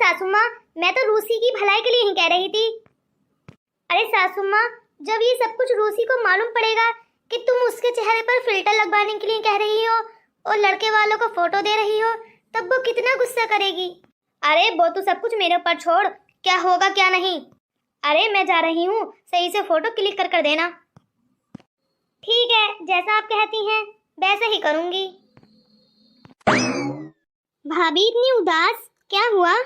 सासू माँ, मैं तो रूसी की भलाई के लिए ही कह रही थी। अरे सासू माँ, जब ये सब कुछ रूसी को मालूम पड़ेगा कि तुम उसके चेहरे पर फिल्टर लगवाने के लिए कह रही हो और लड़के वालों को फोटो दे रही हो, तब वो कितना गुस्सा करेगी। अरे वो तू सब कुछ मेरे ऊपर छोड़, क्या होगा क्या नहीं। अरे मैं जा रही हूँ, सही से फोटो क्लिक कर देना। ठीक है, जैसा आप कहती हैं वैसे ही करूंगी। भाभी इतनी उदास क्या हुआ?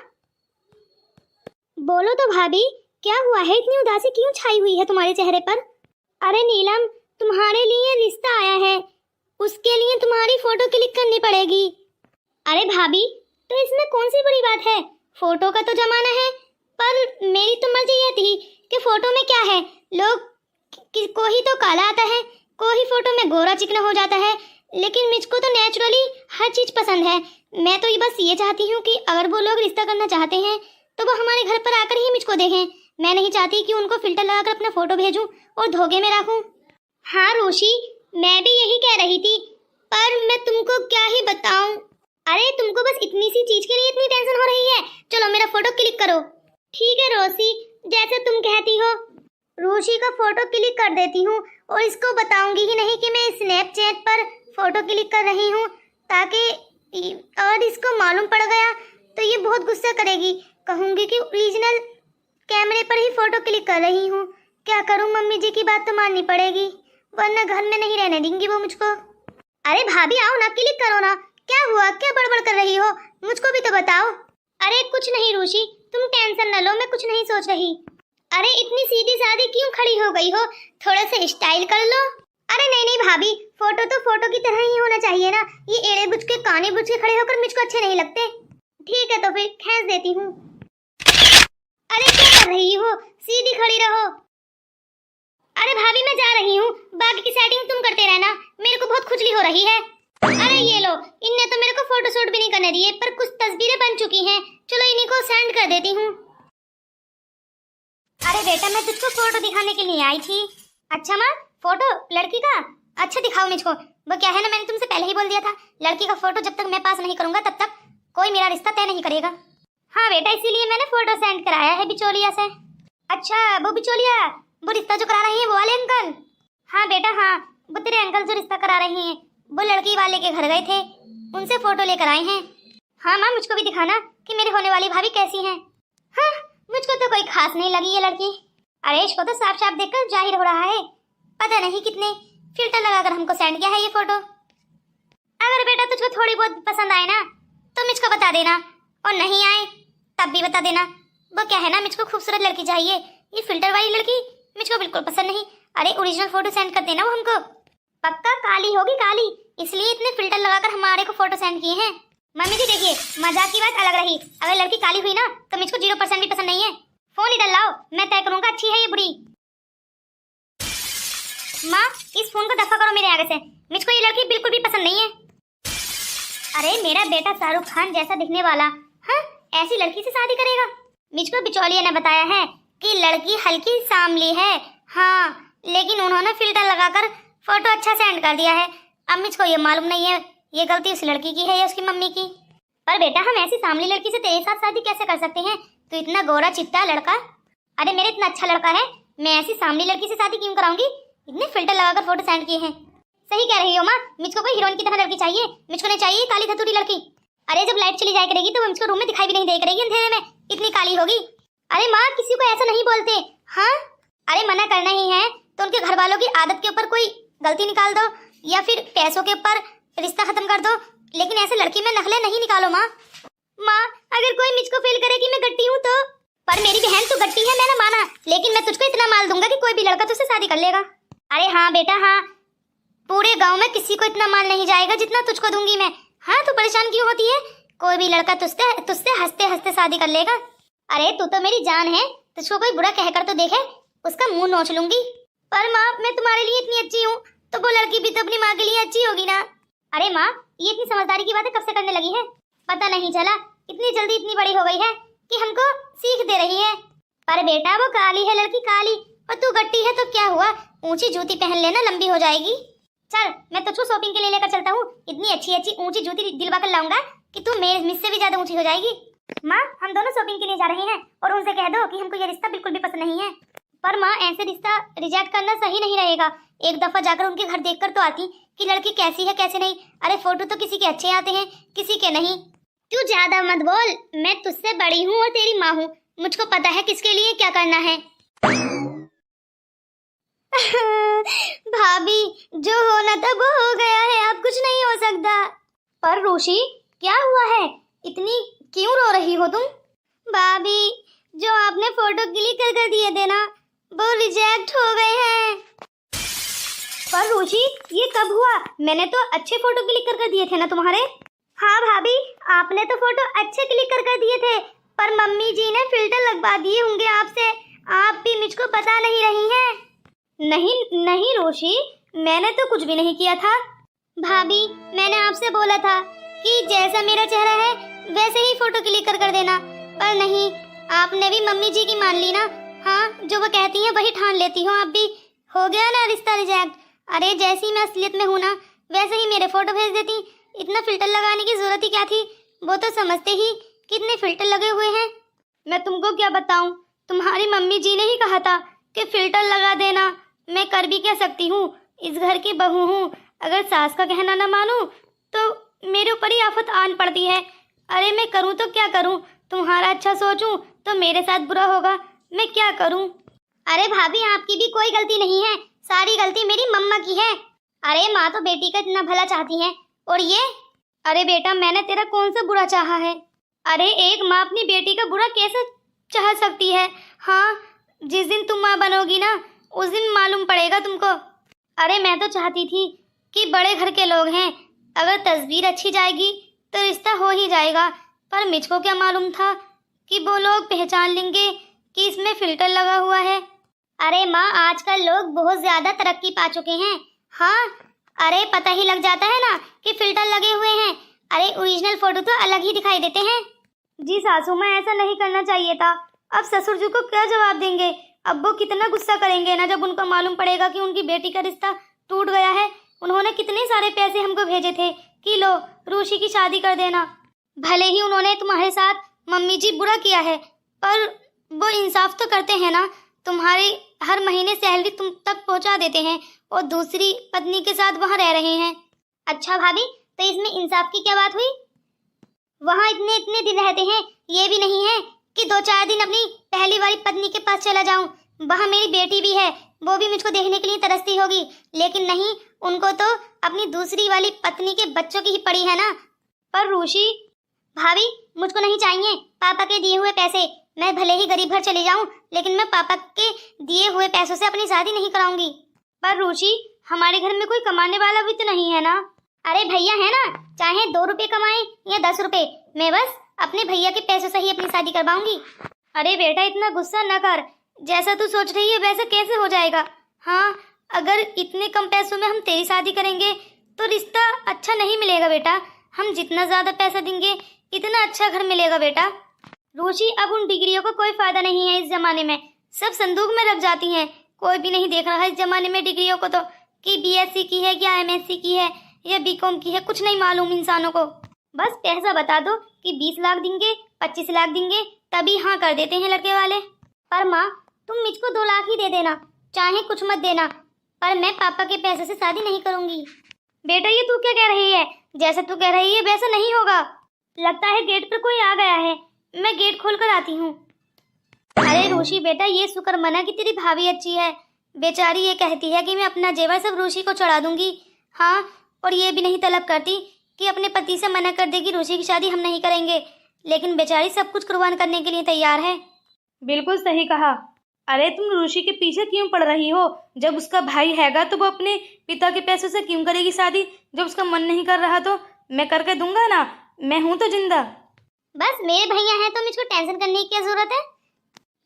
बोलो तो भाभी, क्या हुआ है? इतनी उदासी क्यों छाई हुई है तुम्हारे चेहरे पर? अरे नीलम, तुम्हारे लिए रिश्ता आया है, उसके लिए तुम्हारी फोटो क्लिक करनी पड़ेगी। अरे भाभी, तो इसमें कौन सी बड़ी बात है? फोटो का तो जमाना है, पर मेरी तो मर्जी ये थी कि फोटो में क्या है, लोग कोई तो काला आता है, कोई फोटो में गोरा चिकना हो जाता है, लेकिन मुझको तो नेचुरली हर चीज पसंद है। मैं तो ये बस ये चाहती हूँ कि अगर वो लोग रिश्ता करना चाहते हैं तो वो हमारे घर पर आकर ही मुझको देखें। मैं नहीं चाहती कि उनको फिल्टर लगाकर अपना फोटो भेजूं और धोखे में रखूं। हाँ रोशी, मैं भी यही कह रही थी, पर मैं तुमको क्या ही बताऊं। अरे तुमको बस इतनी सी चीज के लिए इतनी टेंशन हो रही है? चलो मेरा फोटो क्लिक करो। ठीक है रोशी, जैसे तुम कहती हो। रोशी का फोटो क्लिक कर देती हूँ और इसको बताऊंगी ही नहीं कि मैं स्नैपचैट पर फोटो क्लिक कर रही हूँ, ताकि और इसको मालूम पड़ गया तो ये बहुत गुस्सा करेगी। कहूंगी कि ओरिजिनल कैमरे पर ही फोटो क्लिक कर रही हूँ। क्या करूँ, मम्मी जी की बात तो माननी पड़ेगी, वरना घर में नहीं रहने देंगी वो मुझको। अरे भाभी आओ ना, क्लिक करो ना। क्या हुआ, क्या बड़बड़ कर रही हो, मुझको भी तो बताओ। अरे कुछ नहीं रोशी, तुम टेंशन न लो, मैं कुछ नहीं सोच रही। अरे इतनी सीधी सादी क्यों खड़ी हो गई हो, थोड़ा सा स्टाइल कर लो। अरे नहीं नहीं भाभी, फोटो तो फोटो की तरह ही होना चाहिए ना, ये एड़े बुझ के काने बुझ के खड़े होकर मुझको अच्छे नहीं लगते। ठीक है तो फिर खींच देती हूँ। अरे क्या कर रही हो, सीधी खड़ी रहो। अरे भाभी मैं जा रही हूँ, बाकी की सेटिंग तुम करते रहना, मेरे को बहुत खुजली हो रही है। अरे ये लो, इनने तो मेरे को फोटो शूट भी नहीं करने दिए, पर कुछ तस्वीरें बन चुकी हैं, चलो इन्हीं को सेंड कर देती हूँ। अरे बेटा, मैं तुझको फोटो दिखाने के लिए आई थी। अच्छा माँ, फोटो लड़की का? अच्छा दिखाओ मुझको। वो क्या है ना, मैंने तुमसे पहले ही बोल दिया था, लड़की का फोटो जब तक मैं पास नहीं करूंगा तब तक कोई मेरा रिश्ता तय नहीं करेगा। हाँ बेटा, इसीलिए मैंने फोटो सेंड कराया है बिचौलिया से। अच्छा वो बिचौलिया, वो रिश्ता जो करा रही है वो वाले अंकल? हाँ बेटा हाँ, वो तेरे अंकल जो रिश्ता करा रहे हैं, वो लड़की वाले के घर गए थे, उनसे फोटो लेकर आए हैं। हाँ माँ, मुझको भी दिखाना कि मेरी होने वाली भाभी कैसी है। हाँ, मुझको तो कोई खास नहीं लगी ये लड़की। अरे इसको तो साफ साफ देखकर जाहिर हो रहा है, पता नहीं कितने फिल्टर लगाकर हमको सेंड किया है ये फोटो। अगर बेटा तुझको थोड़ी बहुत पसंद आए ना तो मुझको बता देना, और नहीं आए तब भी बता देना। वो क्या है ना, मुझको खूबसूरत लड़की चाहिए, ये फिल्टर वाली लड़की मुझको बिल्कुल पसंद नहीं। अरे ओरिजिनल फोटो सेंड कर देना वो हमको। पक्का काली होगी काली, इसलिए इतने फिल्टर लगाकर हमारे को फोटो सेंड किए हैं। मम्मी जी देखिए, मजाक की बात अलग रही, अगर लड़की काली हुई ना तो मुझको 0% भी पसंद नहीं है। फोन इधर लाओ, मैं तय करूंगा अच्छी है ये बुरी। माँ इस फोन को दफा करो मेरे आगे से, मुझको ये लड़की बिल्कुल भी पसंद नहीं है। अरे मेरा बेटा शाहरुख खान जैसा दिखने वाला, हाँ ऐसी लड़की से शादी करेगा? मुझको बिचौलिया ने बताया है कि लड़की हल्की सांवली है, हाँ लेकिन उन्होंने फिल्टर लगाकर फोटो अच्छा सेंड कर दिया है। अब मुझको ये मालूम नहीं है ये गलती उस लड़की की है या उसकी मम्मी की। पर बेटा हम ऐसी सांवली लड़की से तेरे साथ शादी कैसे कर सकते हैं, तो इतना गोरा चिट्टा लड़का। अरे मेरा इतना अच्छा लड़का है, मैं ऐसी सांवली लड़की से शादी क्यों कराऊंगी? इतने फिल्टर लगाकर फोटो सेंड किए हैं। सही कह रही हो माँ, मुझको कोई हीरोइन की तरह लड़की चाहिए, मुझको नहीं चाहिए काली धतूरी लड़की। अरे जब लाइट चली जाया करेगी तो मुझको रूम में दिखाई भी नहीं दे करेगी अंधेरे में, इतनी काली होगी। अरे माँ किसी को ऐसा नहीं बोलते। हाँ अरे मना करना ही है तो उनके घर वालों की आदत के ऊपर कोई गलती निकाल दो, या फिर पैसों के ऊपर रिश्ता खत्म कर दो, लेकिन ऐसे लड़की में नखले नहीं निकालो माँ। माँ अगर कोई मुझको फील करे कि मैं गट्टी हूँ तो, पर मेरी बहन तू गट्टी है मैंने माना, लेकिन मैं तुझको इतना माल दूंगा कि कोई भी लड़का तुझसे शादी कर लेगा। अरे हाँ बेटा हाँ, पूरे गांव में किसी को इतना माल नहीं जाएगा जितना तुझको दूंगी मैं। हाँ तू परेशान क्यों होती है, कोई भी लड़का तुझसे हंसते हंसते शादी कर लेगा। अरे तू तो मेरी जान है, तुझको कोई बुरा कहकर तो देखे, उसका मुंह नोच लूंगी। पर माँ मैं तुम्हारे लिए इतनी अच्छी हूँ तो वो लड़की भी तो अपनी माँ के लिए अच्छी होगी ना। अरे माँ ये इतनी समझदारी की बातें कब से करने लगी है, पता नहीं चला इतनी जल्दी इतनी बड़ी हो गई है कि हमको सीख दे रही है। पर बेटा वो काली है लड़की काली, और तू गट्टी है तो क्या हुआ, ऊंची जूती पहन लेना लंबी हो जाएगी। चल मैं तुझको शॉपिंग के लिए लेकर चलता हूँ, इतनी अच्छी अच्छी ऊंची जूती दिलवा कर लाऊंगा कि तू मुझसे भी ज्यादा ऊंची हो जाएगी। माँ हम दोनों शॉपिंग के लिए जा रहे हैं और उनसे कह दो कि हमको ये रिश्ता बिल्कुल भी पसंद नहीं है। पर माँ ऐसे रिश्ता रिजेक्ट करना सही नहीं रहेगा। एक दफा जाकर उनके घर देखकर तो आती कि लड़की कैसी है कैसे नहीं। अरे फोटो तो किसी के अच्छे आते हैं किसी के नहीं। तू ज्यादा मत बोल, मैं तुझसे बड़ी हूँ और तेरी माँ हूँ, मुझको पता है किसके लिए क्या करना है। भाभी जो होना था वो हो गया है, अब कुछ नहीं हो सकता। पर रोशी क्या हुआ है, इतनी क्यों रो रही हो तुम? भाभी जो आपने फोटो क्लिक कर दिए थे ना वो रिजेक्ट हो गए हैं। पर रोशी ये कब हुआ? मैंने तो अच्छे फोटो क्लिक कर दिए थे ना तुम्हारे। हाँ भाभी आपने तो फोटो अच्छे क्लिक कर दिए थे, पर मम्मी जी ने फिल्टर लगवा दिए होंगे आपसे, आप भी मुझको बता नहीं रही हैं। नहीं नहीं रोशी मैंने तो कुछ भी नहीं किया था। भाभी मैंने आपसे बोला था कि जैसा मेरा चेहरा है वैसे ही फोटो क्लिक कर देना, पर नहीं आपने भी मम्मी जी की मान ली ना। हाँ जो वो कहती हैं वही ठान लेती हो आप भी। हो गया ना रिश्ता रिजेक्ट। अरे जैसी मैं असलियत में हूँ ना वैसे ही मेरे फोटो भेज देती, इतना फिल्टर लगाने की जरूरत ही क्या थी? वो तो समझते ही कितने फिल्टर लगे हुए हैं। मैं तुमको क्या बताऊं, तुम्हारी मम्मी जी ने ही कहा था कि फिल्टर लगा देना। मैं कर भी क्या सकती हूँ, इस घर की बहू हूँ, अगर सास का कहना ना मानूं तो मेरे ऊपर ही आफत आन पड़ती है। अरे मैं करूँ तो क्या करूँ, तुम्हारा अच्छा सोचूं तो मेरे साथ बुरा होगा, मैं क्या करूँ? अरे भाभी आपकी भी कोई गलती नहीं है, सारी गलती मेरी मम्मा की है। अरे माँ तो बेटी का इतना भला चाहती है और ये। अरे बेटा मैंने तेरा कौन सा बुरा चाहा है? अरे एक माँ अपनी बेटी का बुरा कैसे चाह सकती है? हाँ जिस दिन तुम माँ बनोगी ना उस दिन मालूम पड़ेगा तुमको। अरे मैं तो चाहती थी कि बड़े घर के लोग हैं, अगर तस्वीर अच्छी जाएगी तो रिश्ता हो ही जाएगा, पर मुझको क्या मालूम था कि वो लोग पहचान लेंगे कि इसमें फिल्टर लगा हुआ है। अरे माँ आजकल लोग बहुत ज्यादा तरक्की पा चुके हैं। हाँ अरे पता ही लग जाता है ना कि फिल्टर लगे हुए हैं। अरे ओरिजिनल फोटो तो अलग ही दिखाई देते हैं। जी सासू माँ ऐसा नहीं करना चाहिए था। अब ससुर जी को क्या जवाब देंगे? अब वो कितना गुस्सा करेंगे ना जब उनको मालूम पड़ेगा कि उनकी बेटी का रिश्ता टूट गया है। उन्होंने कितने सारे पैसे हमको भेजे थे कि लो रूशी की शादी कर देना। भले ही उन्होंने तुम्हारे साथ मम्मी जी बुरा किया है, पर वो इंसाफ तो करते हैं ना। तुम्हारी हर महीने सैलरी तुम तक पहुंचा देते हैं और दूसरी पत्नी के साथ वहां रह रहे हैं। अच्छा भाभी तो इसमें इंसाफ की क्या बात हुई? वहां इतने इतने दिन रहते हैं, ये भी नहीं है कि 2-4 दिन अपनी पहली वाली पत्नी के पास चला जाऊं। वहां मेरी बेटी भी है, वो भी मुझको देखने के लिए तरसती होगी, लेकिन नहीं उनको तो अपनी दूसरी वाली पत्नी के बच्चों की ही पड़ी है ना। पर रूशी भाभी मुझको नहीं चाहिए पापा के दिए हुए पैसे। मैं भले ही गरीब घर चली जाऊं लेकिन मैं पापा के दिए हुए पैसों से अपनी शादी नहीं कराऊंगी। पर रूशी हमारे घर में कोई कमाने वाला भी तो नहीं है ना। अरे भैया है ना, चाहे 2 रुपए कमाए या 10 रुपए, मैं बस अपने भैया के पैसों से ही अपनी शादी करवाऊंगी। अरे बेटा इतना गुस्सा न कर, जैसा तू सोच रही है वैसा कैसे हो जाएगा। हाँ अगर इतने कम पैसों में हम तेरी शादी करेंगे तो रिश्ता अच्छा नहीं मिलेगा बेटा। हम जितना ज्यादा पैसा देंगे इतना अच्छा घर मिलेगा बेटा। रूची अब उन डिग्रियों का कोई फायदा नहीं है इस जमाने में, सब संदूक में रख जाती हैं। कोई भी नहीं देख रहा है इस जमाने में डिग्रियों को, तो कि बीएससी की है या एमएससी की है या बीकॉम की है, कुछ नहीं मालूम इंसानों को। बस पैसा बता दो कि 20 लाख देंगे 25 लाख देंगे तभी हाँ कर देते हैं लड़के वाले। पर माँ तुम मुझको 2 लाख ही दे देना, चाहे कुछ मत देना, पर मैं पापा के पैसे से शादी नहीं करूंगी। बेटा ये तू क्या कह रही है? जैसा तू कह रही है वैसा नहीं होगा। लगता है गेट पर कोई आ गया है, मैं गेट खोल कर आती हूँ। अरे रूशी बेटा ये शुक्र मना कि तेरी भाभी अच्छी है, बेचारी ये कहती है कि मैं अपना जेवर सब रूशी को चढ़ा दूंगी। हाँ और ये भी नहीं तलब करती कि अपने पति से मना कर देगी रूशी की शादी हम नहीं करेंगे, लेकिन बेचारी सब कुछ कुर्बान करने के लिए तैयार है। बिल्कुल सही कहा। अरे तुम रूशी के पीछे क्यों पड़ रही हो? जब उसका भाई हैगा तो वो अपने पिता के पैसों से क्यों करेगी शादी? जब उसका मन नहीं कर रहा तो मैं करके दूंगा ना, मैं हूं तो जिंदा। बस मेरे भैया हैं तो मुझको टेंशन करने की क्या जरूरत है?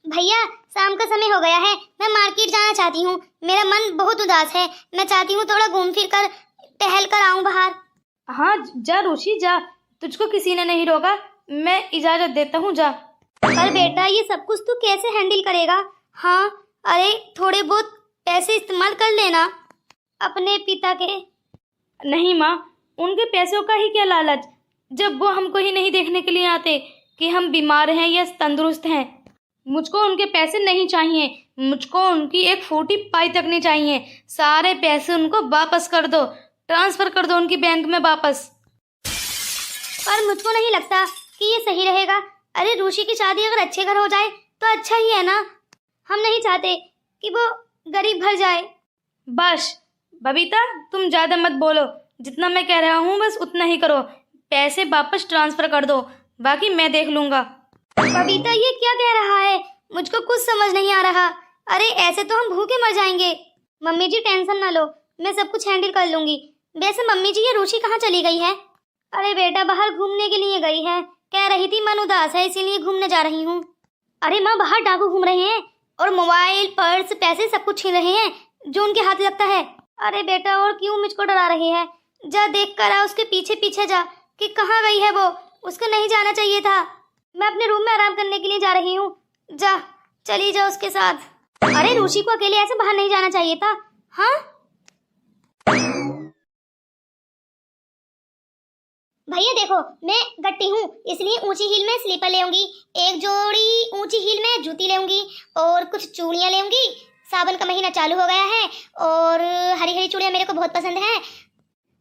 भैया शाम का समय हो गया है, मैं मार्केट जाना चाहती हूँ, मेरा मन बहुत उदास है, मैं चाहती हूँ थोड़ा घूम फिर कर टहल कर आऊँ बाहर। हाँ जा रूशी जा, तुझको किसी ने नहीं रोका, मैं इजाजत देता हूँ जा। पर बेटा ये सब कुछ तू कैसे हैंडल करेगा? हाँ अरे थोड़े बहुत पैसे इस्तेमाल कर लेना अपने पिता के। नहीं माँ, उनके पैसों का ही क्या लालच, जब वो हमको ही नहीं देखने के लिए आते। कि हम बीमार हैं या तंदुरुस्त हैं। मुझको उनके पैसे नहीं चाहिए, मुझको उनकी एक फूटी पाई तक नहीं चाहिए। सारे पैसे उनको वापस कर दो, ट्रांसफ़र कर दो उनकी बैंक में वापस। पर मुझको नहीं लगता कि ये सही रहेगा। अरे रूशी की शादी अगर अच्छे घर हो जाए तो अच्छा ही है ना। हम नहीं चाहते कि वो गरीब घर जाए। बस बबीता, तुम ज़्यादा मत बोलो, जितना मैं कह रहा हूँ बस उतना ही करो। पैसे वापस ट्रांसफ़र कर दो, बाकी मैं देख लूँगा। बबीता ये क्या कह रहा है, मुझको कुछ समझ नहीं आ रहा। अरे ऐसे तो हम भूखे मर जाएंगे। मम्मी जी टेंशन ना लो, मैं सब कुछ हैंडल कर लूंगी। वैसे मम्मी जी ये रूशी कहाँ चली गई है? अरे बेटा बाहर घूमने के लिए गई है, कह रही थी मन उदास है इसीलिए घूमने जा रही हूँ। अरे माँ बाहर डाकू घूम रहे हैं और मोबाइल पर्स पैसे सब कुछ छीन रहे हैं जो उनके हाथ लगता है। अरे बेटा और क्यों मुझको डरा रही है? जा देख कर आ, उसके पीछे पीछे जा कि कहाँ गई है वो। उसको नहीं जाना चाहिए था। मैं अपने रूम में आराम करने के लिए जा रही हूँ, जा चली जा उसके साथ। अरे रूशी को अकेले ऐसे बाहर नहीं जाना चाहिए था। हाँ भैया देखो मैं गट्टी हूँ इसलिए ऊंची हील में स्लीपर लेऊंगी, एक जोड़ी ऊंची हील में जूती लेऊंगी और कुछ चूड़ियाँ लेऊंगी। सावन का महीना चालू हो गया है और हरी हरी चूड़ियाँ मेरे को बहुत पसंद है।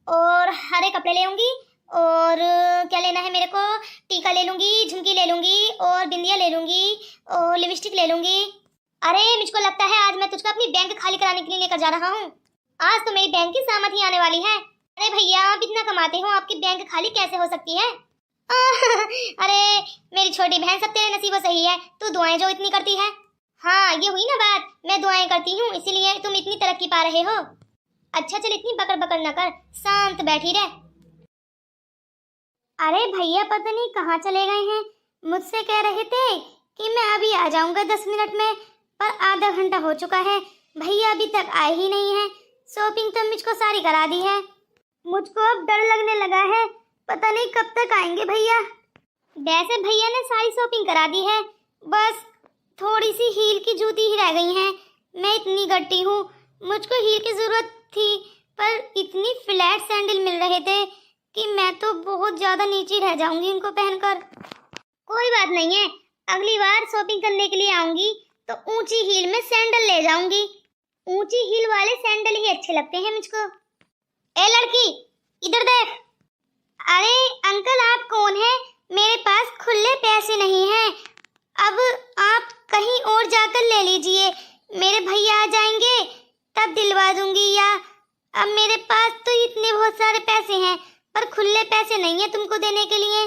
और हरे कपड़े लेऊंगी और क्या लेना है मेरे को, टीका ले लूंगी, झुमकी ले लूंगी और बिंदिया ले लूंगी और लिपस्टिक ले लूंगी। अरे मुझको लगता है आज मैं तुझको अपनी बैंक खाली कराने के लिए लेकर जा रहा हूँ। आज तो मेरी बैंक की सामत ही आने वाली है। अरे भैया आप इतना कमाते हो, आपकी बैंक खाली कैसे हो सकती है? अरे मेरी छोटी बहन सब तेरे नसीबों से ही है, तू दुआएं जो इतनी करती है। हाँ ये हुई ना बात, मैं दुआएं करती हूँ इसीलिए तुम इतनी तरक्की पा रहे हो। अच्छा चल इतनी बकर बकर न कर, शांत बैठी रह। अरे भैया पता नहीं कहाँ चले गए हैं। मुझसे कह रहे थे कि मैं अभी आ जाऊंगा 10 मिनट में, पर आधा घंटा हो चुका है, भैया अभी तक आए ही नहीं है। शॉपिंग तो मुझको सारी करा दी है, मुझको अब डर लगने लगा है, पता नहीं कब तक आएंगे भैया। वैसे भैया ने सारी शॉपिंग करा दी है, बस थोड़ी सी हील की जूती ही रह गई हैं। मैं इतनी गट्टी हूँ, मुझको हील की जरूरत थी पर इतनी फ्लैट सैंडल मिल रहे थे कि मैं तो बहुत ज्यादा नीचे रह जाऊंगी इनको पहनकर। कोई बात नहीं है, अगली बार शॉपिंग करने के लिए आऊंगी तो ऊंची हील में सैंडल ले जाऊंगी। ऊंची हील वाले सैंडल ही अच्छे लगते हैं मुझको। ए लड़की इधर देख। अरे अंकल आप कौन है? मेरे पास खुले पैसे नहीं हैं, अब आप कहीं और जाकर ले लीजिए, मेरे भैया आ जाएंगे तब दिलवा दूंगी। या अब मेरे पास तो इतने बहुत सारे पैसे हैं पर खुले पैसे नहीं है तुमको देने के लिए।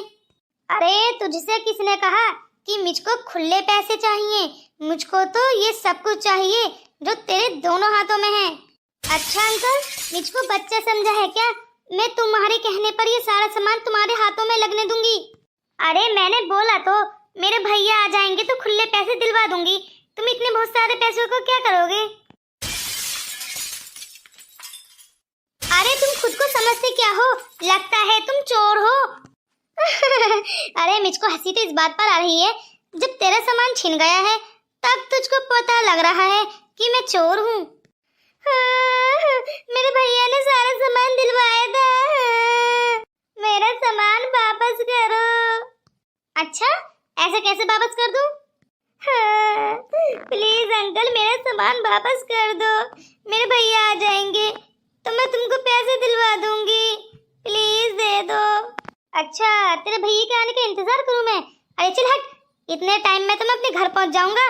अरे तुझसे किसने कहा कि मुझको खुले पैसे चाहिए? मुझको तो ये सब कुछ चाहिए जो तेरे दोनों हाथों में है। अच्छा अंकल मुझको बच्चा समझा है क्या? मैं तुम्हारे कहने पर ये सारा सामान तुम्हारे हाथों में लगने दूंगी। अरे मैंने बोला तो मेरे भैया आ जाएंगे तो खुले पैसे दिलवा दूंगी, तुम इतने बहुत सारे पैसों को क्या करोगे? अरे तुम खुद को समझते क्या हो? लगता है तुम चोर हो। अरे मुझको हंसी तो इस बात पर आ रही है जब तेरा सामान छिन गया है तब तुझको पता लग रहा है कि मैं चोर हूँ। मेरे भैया ने सारा सामान दिलवाया था, मेरा सामान वापस करो। अच्छा ऐसे कैसे वापस कर दूं? प्लीज अंकल मेरा सामान वापस कर दो, मेरे भैया आ जाएंगे तो मैं तुमको पैसे दिलवा दूंगी, प्लीज दे दो। अच्छा तेरे भैया के आने का इंतजार करूं मैं? अरे चल हट, इतने टाइम में तो मैं अपने घर पहुंच जाऊंगा।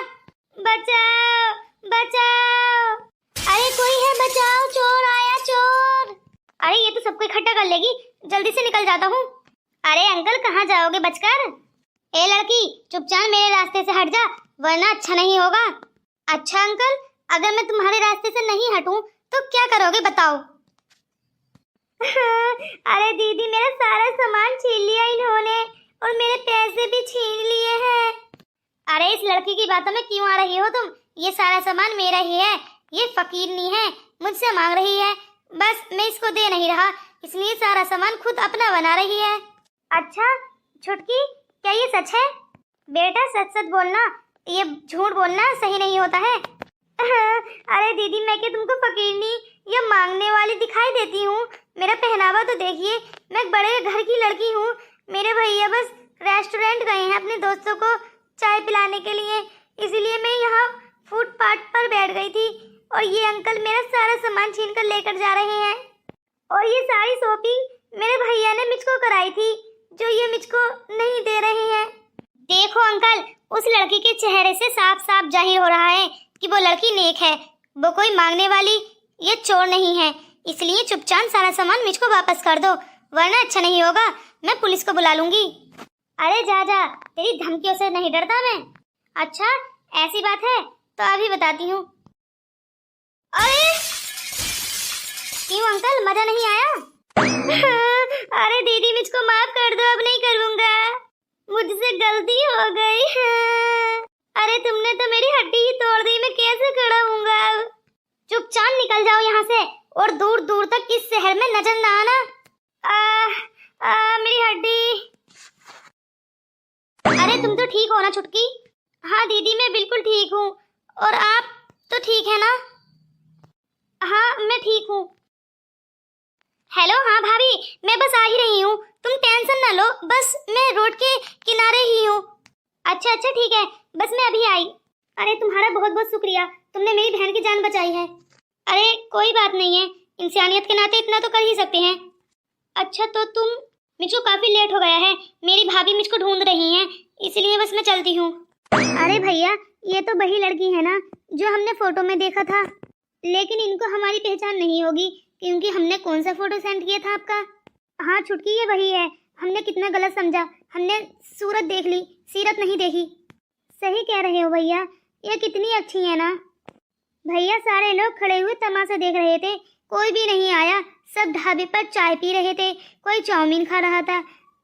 बचाओ बचाओ, अरे कोई है बचाओ, चोर आया चोर। अरे ये तो सबको इकट्ठा कर लेगी, जल्दी से निकल जाता हूँ। अरे अंकल कहाँ जाओगे बचकर? ए लड़की चुपचाप मेरे रास्ते से हट जा वरना अच्छा नहीं होगा। अच्छा अंकल अगर मैं तुम्हारे रास्ते से नहीं हटूं तो क्या करोगे बताओ? अरे दीदी मेरा सारा सामान छीन लिया इन्होंने और मेरे पैसे भी छीन लिए हैं। अरे इस लड़की की बातों में क्यों आ रही हो तुम? ये सारा सामान मेरा ही है, ये फकीर नहीं है, मुझसे मांग रही है, बस मैं इसको दे नहीं रहा इसलिए सारा सामान खुद अपना बना रही है। अच्छा छुटकी क्या ये सच है? बेटा सच सच बोलना, ये झूठ बोलना सही नहीं होता है। अरे दीदी मैं क्या तुमको फकीरनी या मांगने वाली दिखाई देती हूँ? मेरा पहनावा तो देखिए, मैं बड़े घर की लड़की हूँ, मेरे भैया बस रेस्टोरेंट गए हैं अपने दोस्तों को चाय पिलाने के लिए, इसीलिए मैं यहाँ फुटपाथ पर बैठ गई थी और ये अंकल मेरा सारा सामान छीन कर लेकर जा रहे हैं। और ये सारी शॉपिंग मेरे भैया ने मुझको कराई थी, जो ये मुझको नहीं दे रहे हैं। देखो अंकल, उस लड़की के चेहरे से साफ साफ जाहिर हो रहा है कि वो लड़की नेक है, वो कोई मांगने वाली ये चोर नहीं है। इसलिए चुपचाप सारा सामान मुझको वापस कर दो, वरना अच्छा नहीं होगा, मैं पुलिस को बुला लूंगी। अरे जा जा, तेरी धमकियों से नहीं डरता मैं। अच्छा ऐसी बात है तो अभी बताती हूँ। अरे क्यों अंकल, मजा नहीं आया? अरे दीदी मुझको माफ कर दो, अब नहीं करूँगा, मुझसे गलती हो गई। अरे तुमने तो मेरी हड्डी ही तोड़ दी, मैं कैसे खड़ा हूँगा? चुपचाप निकल जाओ यहाँ से और दूर दूर तक इस शहर में नजर ना आना। मेरी हड्डी। अरे तुम तो ठीक हो ना छुटकी? हाँ दीदी मैं बिल्कुल ठीक हूँ, और आप तो ठीक है ना? हाँ मैं ठीक हूँ। हेलो, हाँ भाभी मैं बस आ ही रही हूँ, तुम टेंशन ना लो, बस मैं रोड के किनारे ही हूँ। अच्छा अच्छा ठीक है, बस मैं अभी आई। अरे तुम्हारा बहुत बहुत शुक्रिया, तुमने मेरी बहन की जान बचाई है। अरे कोई बात नहीं है, इंसानियत के नाते इतना तो कर ही सकते हैं। अच्छा तो तुम, मुझको काफी लेट हो गया है, मेरी भाभी मुझको ढूंढ रही हैं, इसलिए बस मैं चलती हूँ। अरे भैया ये तो वही लड़की है ना जो हमने फोटो में देखा था, लेकिन इनको हमारी पहचान नहीं होगी क्योंकि हमने कौन सा फोटो सेंड किया था आपका। हाँ छुटकी ये वही है, हमने कितना गलत समझा, हमने सूरत देख ली, सीरत नहीं देखी। सही कह रहे हो भैया, ये कितनी अच्छी है ना। भैया सारे लोग खड़े हुए तमाशा देख रहे थे, कोई भी नहीं आया, सब ढाबे पर चाय पी रहे थे, कोई चाउमीन खा रहा था,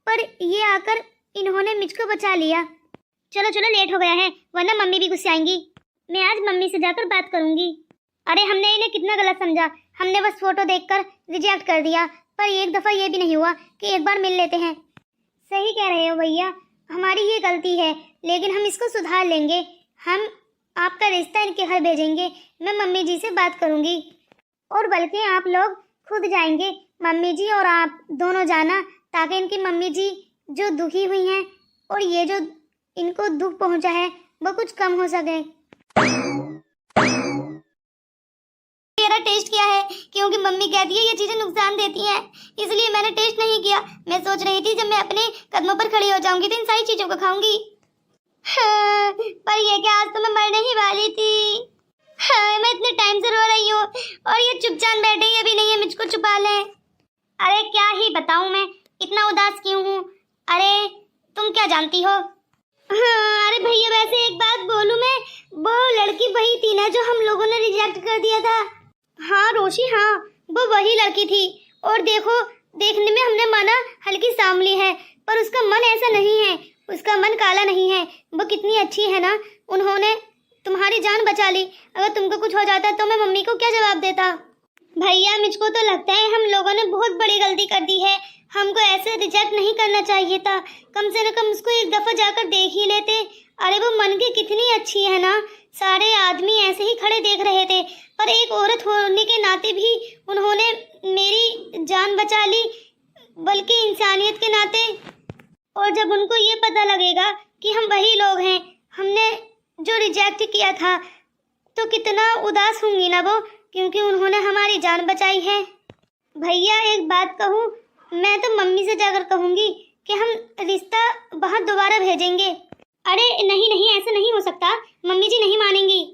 पर ये आकर इन्होंने मुझको बचा लिया। चलो चलो लेट हो गया है, वरना मम्मी भी गुस्से आएंगी। मैं आज मम्मी से जाकर बात करूंगी। अरे हमने इन्हें कितना गलत समझा, हमने बस फोटो देखकर रिजेक्ट कर दिया, पर एक दफा ये भी नहीं हुआ कि एक बार मिल लेते हैं। सही कह रहे हो भैया, हमारी ये गलती है, लेकिन हम इसको सुधार लेंगे। हम आपका रिश्ता इनके घर भेजेंगे, मैं मम्मी जी से बात करूंगी, और बल्कि आप लोग खुद जाएंगे, मम्मी जी और आप दोनों जाना, ताकि इनकी मम्मी जी जो दुखी हुई हैं और ये जो इनको दुख पहुंचा है वो कुछ कम हो सके। मेरा टेस्ट किया है क्योंकि मम्मी कहती है ये चीजें नुकसान देती हैं, इसलिए मैंने टेस्ट नहीं किया। मैं सोच रही थी जब मैं अपने कदमों पर खड़ी हो जाऊंगी तो इन सारी चीजों को खाऊंगी। हाँ, पर ये क्या, आज तो मैं मरने ही वाली थी। हाँ, मैं इतने टाइम से रो रही हूँ और ये चुपचाप बैठे ही अभी नहीं है, मुझको छुपा ले। अरे क्या ही बताऊं मैं इतना उदास क्यों हूँ। अरे तुम क्या जानती हो? हाँ, अरे भैया वैसे एक बात बोलूं मैं, वो लड़की वही थी ना जो हम लोगों ने रिजेक्ट कर दिया था? हाँ रोशी, हाँ वो वही लड़की थी, और देखो देखने में हमने माना हल्की सांवली है, पर उसका मन ऐसा नहीं है, उसका मन काला नहीं है। वो कितनी अच्छी है ना, उन्होंने तुम्हारी जान बचा ली। अगर तुमको कुछ हो जाता तो मैं मम्मी को क्या जवाब देता? भैया मुझको तो लगता है हम लोगों ने बहुत बड़ी गलती कर दी है, हमको ऐसे रिजेक्ट नहीं करना चाहिए था, कम से कम उसको एक दफा जाकर देख ही लेते। अरे वो मन की कितनी अच्छी है ना, सारे आदमी ऐसे ही खड़े देख रहे थे, पर एक औरत होने के नाते भी उन्होंने मेरी जान बचा ली, बल्कि इंसानियत के नाते। और जब उनको ये पता लगेगा कि हम वही लोग हैं, हमने जो रिजेक्ट किया था, तो कितना उदास होंगी ना वो, क्योंकि उन्होंने हमारी जान बचाई है। भैया एक बात कहूँ, मैं तो मम्मी से जाकर कहूँगी कि हम रिश्ता वहाँ दोबारा भेजेंगे। अरे नहीं नहीं, ऐसा नहीं हो सकता, मम्मी जी नहीं मानेंगी।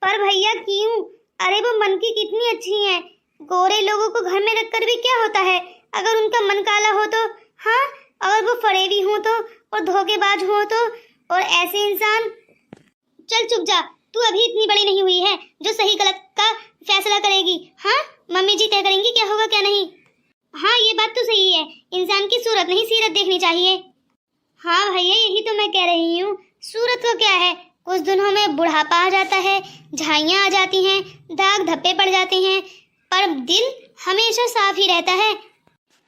पर भैया क्यों? अरे वो मन की कितनी अच्छी हैं, गोरे लोगों को घर में रखकर भी क्या होता है, अगर उनका मन काला हो तो? हाँ, अगर वो फरेबी हो तो, और धोखेबाज हो तो, और ऐसे इंसान। चल चुप जा, तू अभी इतनी बड़ी नहीं हुई है जो सही गलत का फैसला करेगी। हाँ, मम्मी जी तय करेंगी क्या होगा क्या नहीं। हाँ ये बात तो सही है, इंसान की सूरत नहीं सीरत देखनी चाहिए। हाँ भैया यही तो मैं कह रही हूँ, सूरत को क्या है, कुछ दिनों में बुढ़ापा आ जाता है, झाइयाँ आ जाती हैं, दाग धब्बे पड़ जाते हैं, पर दिल हमेशा साफ ही रहता है।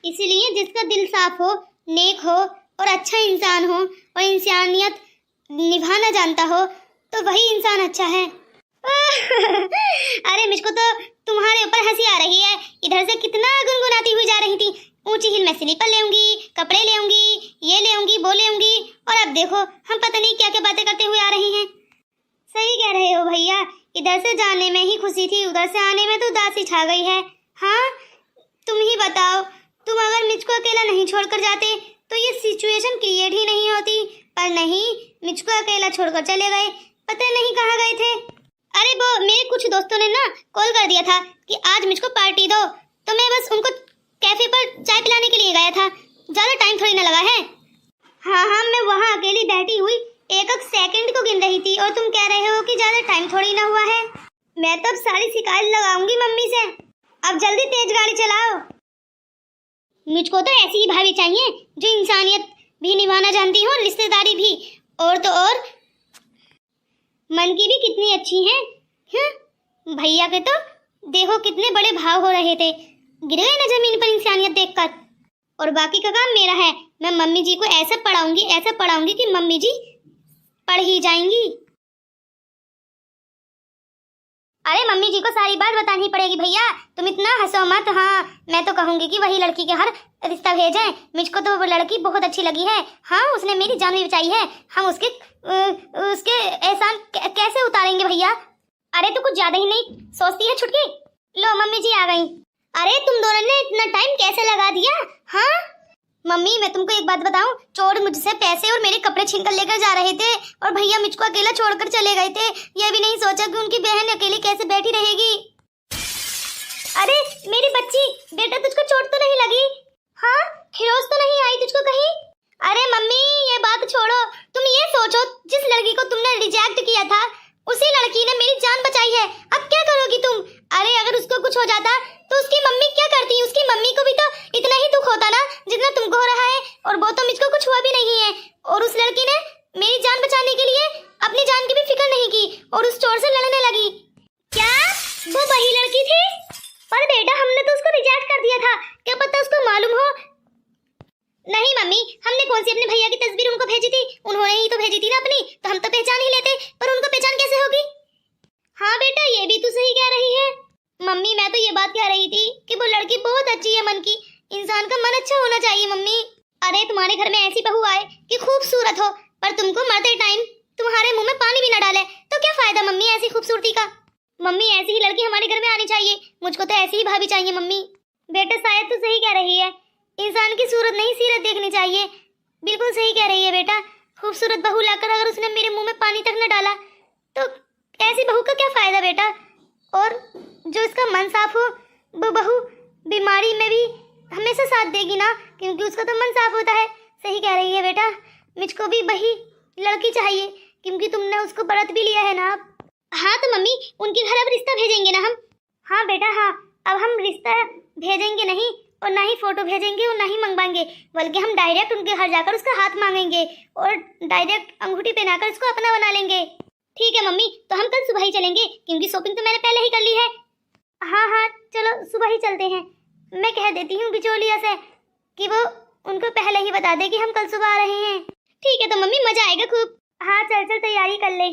इसलिए जिसका दिल साफ हो, नेक हो और अच्छा इंसान हो और इंसानियत निभाना जानता हो, तो वही इंसान अच्छा है। अरे मुझको तो तुम्हारे ऊपर हंसी आ रही है, इधर से कितना गुनगुनाती हुई जा रही थी, ऊंची हिल में स्लीपर लेऊंगी, कपड़े लेऊंगी, ये लेऊंगी, वो लेऊंगी, और अब देखो हम पता नहीं क्या क्या बातें करते हुए आ रही हैं। सही कह रहे हो भैया, इधर से जाने में ही खुशी थी, उधर से आने में तो उदासी छा गई है। हाँ तुम ही बताओ, तुम अगर मुझको अकेला नहीं छोड़कर जाते तो ये सिचुएशन क्रिएट ही नहीं होती, पर नहीं, मुझको अकेला छोड़कर चले गए, पता नहीं कहाँ गए थे। अरे वो मेरे कुछ दोस्तों ने ना कॉल कर दिया था कि आज मुझको पार्टी दो, तो मैं बस उनको कैफे पर चाय पिलाने के लिए गया था, ज्यादा टाइम थोड़ी ना लगा है। हाँ मैं वहाँ अकेली बैठी हुई एक एक सेकंड को गिन रही थी और तुम कह रहे हो कि ज्यादा टाइम थोड़ी ना हुआ है। मैं तो अब सारी शिकायत लगाऊंगी मम्मी से। अब जल्दी तेज गाड़ी चलाओ। मुझको तो ऐसी ही भाभी चाहिए जो इंसानियत भी निभाना जानती हो, रिश्तेदारी भी, और तो और मन की भी कितनी अच्छी है। भैया के तो देखो कितने बड़े भाव हो रहे थे, गिर गए ना जमीन पर इंसानियत देखकर। और बाकी का काम मेरा है, मैं मम्मी जी को ऐसा पढ़ाऊंगी कि मम्मी जी पढ़ ही जाएंगी। अरे मम्मी जी को सारी बात बतानी पड़ेगी भैया, तुम इतना हंसो मत। हाँ मैं तो कहूंगी कि वही लड़की के हर रिश्ता भेजें, मुझको तो वो लड़की बहुत अच्छी लगी है। हाँ उसने मेरी जान भी बचाई है, हम उसके एहसान कैसे उतारेंगे भैया। अरे तू कुछ ज्यादा ही नहीं सोचती है छुटकी। लो मम्मी जी आ गई। अरे तुम दोनों ने इतना टाइम कैसे लगा दिया। हाँ मम्मी मैं तुमको एक बात बताऊं, चोर मुझसे पैसे और मेरे कपड़े छीन कर लेकर जा रहे थे और भैया मुझको अकेला छोड़कर चले गए थे। ये भी नहीं सोचा कि उनकी बहन अकेली कैसे बैठी रहेगी। अरे मेरी बच्ची, बेटा तुझको चोट तो नहीं लगी। हाँ खिरोज तो नहीं आई तुझको कहीं। अरे मम्मी ये बात छोड़ो, तुम ये सोचो जिस लड़की को तुमने रिजेक्ट किया था उसी लड़की ने मेरी जान बचाई है, अब क्या करोगी तुम। अरे अगर उसको कुछ हो जाता तो उसकी मम्मी क्या करती, उसकी मम्मी को भी तो इतना ही दुख होता ना जितना तुमको हो रहा है, और वो तो मुझको कुछ हुआ भी नहीं है। और उस लड़की ने मेरी जान बचाने के लिए अपनी जान की भी फिक्र नहीं की और उस चोर से लड़ने लगी। क्या वो वही लड़की थी? पर बेटा हमने तो उसको रिजेक्ट कर दिया था, क्या पता उसको मालूम हो। नहीं मम्मी, हमने कौन सी अपने भैया की तस्वीर उनको भेजी थी, उन्होंने ही तो भेजी थी ना अपनी, तो हम तो पहचान ही लेते, पर उनको पहचान कैसे होगी। हाँ बेटा ये भी तू सही कह रही है। मम्मी मैं तो ये बात कह रही थी कि वो लड़की बहुत अच्छी है मन की, इंसान का मन अच्छा होना चाहिए मम्मी। अरे तुम्हारे घर में ऐसी बहू आए कि खूबसूरत हो, पर तुमको मरते टाइम तुम्हारे मुंह में पानी भी न डाले तो क्या फायदा मम्मी ऐसी खूबसूरती का। मम्मी ऐसी ही लड़की हमारे घर में आनी चाहिए, मुझको तो ऐसी ही भाभी चाहिए मम्मी। बेटा शायद तू सही कह रही है, इंसान की सूरत नहीं सीरत देखनी चाहिए। बिल्कुल सही कह रही है बेटा, खूबसूरत बहू लाकर अगर उसने मेरे मुंह में पानी तक न डाला तो ऐसी बहू का क्या फायदा बेटा। और जो इसका मन साफ हो वो बहू बीमारी में भी हमेशा साथ देगी ना, क्योंकि उसका तो मन साफ होता है। सही कह रही है बेटा, मुझको भी वही लड़की चाहिए क्योंकि तुमने उसको व्रत भी लिया है ना। हाँ तो मम्मी उनके घर अब रिश्ता भेजेंगे ना हम। हाँ बेटा हाँ, अब हम रिश्ता भेजेंगे नहीं और ना ही फोटो भेजेंगे और ना ही मंगवाएंगे, बल्कि हम डायरेक्ट उनके घर जाकर उसका हाथ मांगेंगे और डायरेक्ट अंगूठी पहनाकर उसको अपना बना लेंगे। ठीक है मम्मी, तो हम कल सुबह ही चलेंगे क्योंकि शॉपिंग तो मैंने पहले ही कर ली है। हाँ चलो सुबह ही चलते हैं। मैं कह देती हूँ बिचौलिया से कि वो उनको पहले ही बता दे कि हम कल सुबह आ रहे हैं। ठीक है तो मम्मी मजा आएगा खूब। हाँ चल तैयारी कर ले।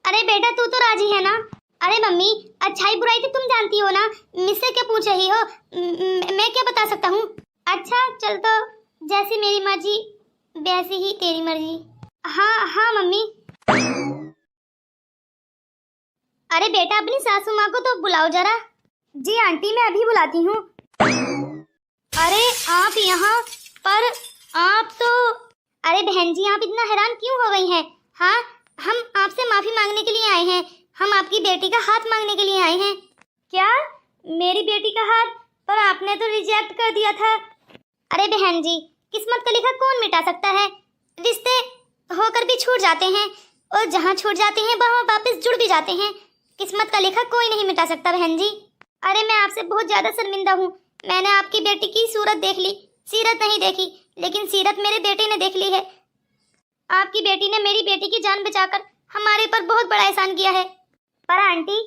अरे बेटा तू तो राजी है ना। अरे मम्मी अच्छाई बुराई तो तुम जानती हो ना, मुझसे क्या पूछ रही हो, मैं क्या बता सकता हूँ। अच्छा चल तो जैसी मेरी मर्जी वैसी ही तेरी मर्जी। हाँ मम्मी। अरे बेटा अपनी सासू माँ को तो बुलाओ जरा। जी आंटी मैं अभी बुलाती हूँ। अरे आप यहाँ पर, आप तो, अरे बहन जी आप इतना हैरान क्यों हो गई हैं। हाँ हम आपसे माफी मांगने के लिए आए हैं, हम आपकी बेटी का हाथ मांगने के लिए आए हैं। क्या मेरी बेटी का हाथ? पर आपने तो रिजेक्ट कर दिया था। अरे बहन जी किस्मत का लिखा कौन मिटा सकता है, रिश्ते होकर भी छूट जाते हैं और जहाँ छूट जाते हैं वहाँ वापस जुड़ भी जाते हैं। किस्मत का लिखा कोई नहीं मिटा सकता बहन जी। अरे मैं आपसे बहुत ज्यादा शर्मिंदा हूँ, मैंने आपकी बेटी की सूरत देख ली, सीरत नहीं देखी, लेकिन सीरत मेरे बेटे ने देख ली है। आपकी बेटी ने मेरी बेटी की जान बचाकर हमारे ऊपर बहुत बड़ा एहसान किया है। पर आंटी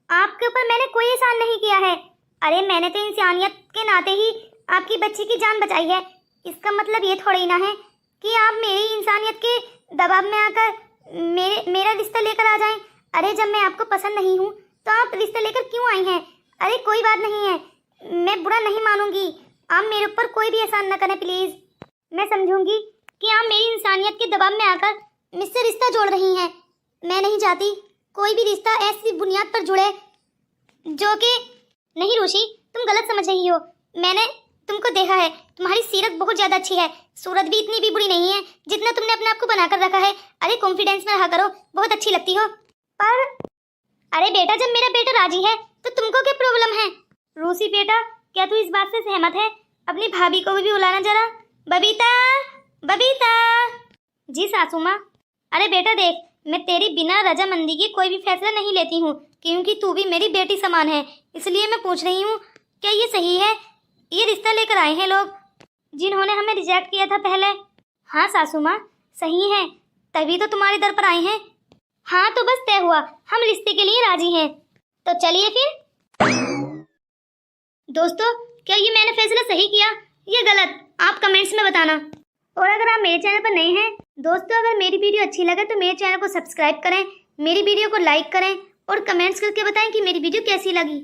आपके ऊपर मैंने कोई एहसान नहीं किया है। अरे मैंने तो इंसानियत के नाते ही आपकी बच्ची की जान बचाई है, इसका मतलब ये थोड़ी ना है कि आप मेरी इंसानियत के दबाव में आकर मेरा रिश्ता लेकर आ जाएं। अरे जब मैं आपको पसंद नहीं हूँ तो आप रिश्ता लेकर क्यों आई हैं। अरे कोई बात नहीं है, मैं बुरा नहीं मानूंगी। आप मेरे ऊपर कोई भी एहसान न करें प्लीज। मैं समझूंगी कि आप मेरी इंसानियत के दबाव में आकर मुझसे रिश्ता जोड़ रही हैं। मैं नहीं चाहती कोई भी रिश्ता ऐसी बुनियाद पर जुड़े जो कि नहीं। रुचि, तुम गलत समझ रही हो। मैंने तुमको देखा है, तुम्हारी सीरत बहुत ज्यादा अच्छी है, सूरत भी इतनी भी बुरी नहीं है जितना तुमने अपने आप को बनाकर रखा है। अरे कॉन्फिडेंस में रहा करो, बहुत अच्छी लगती हो। पर अरे बेटा, जब मेरा बेटा राजी है तो तुमको क्या प्रॉब्लम है? रूसी बेटा, क्या तू इस बात से सहमत है? अपनी भाभी को भी बुलाना जरा। बबीता, बबीता। जी सासू माँ। अरे बेटा देख, मैं तेरी बिना रजामंदी के कोई भी फैसला नहीं लेती हूँ, क्योंकि तू भी मेरी बेटी समान है। इसलिए मैं पूछ रही हूँ, क्या ये सही है? ये रिश्ता लेकर आए हैं लोग जिन्होंने हमें रिजेक्ट किया था पहले। हाँ सासू माँ, सही है, तभी तो तुम्हारे दर पर आए हैं। हाँ तो बस तय हुआ, हम रिश्ते के लिए राजी हैं। तो चलिए फिर। दोस्तों, क्या ये मैंने फैसला सही किया या गलत? आप कमेंट्स में बताना। और अगर आप मेरे चैनल पर नए हैं दोस्तों, अगर मेरी वीडियो अच्छी लगे तो मेरे चैनल को सब्सक्राइब करें, मेरी वीडियो को लाइक करें और कमेंट्स करके बताएं कि मेरी वीडियो कैसी लगी।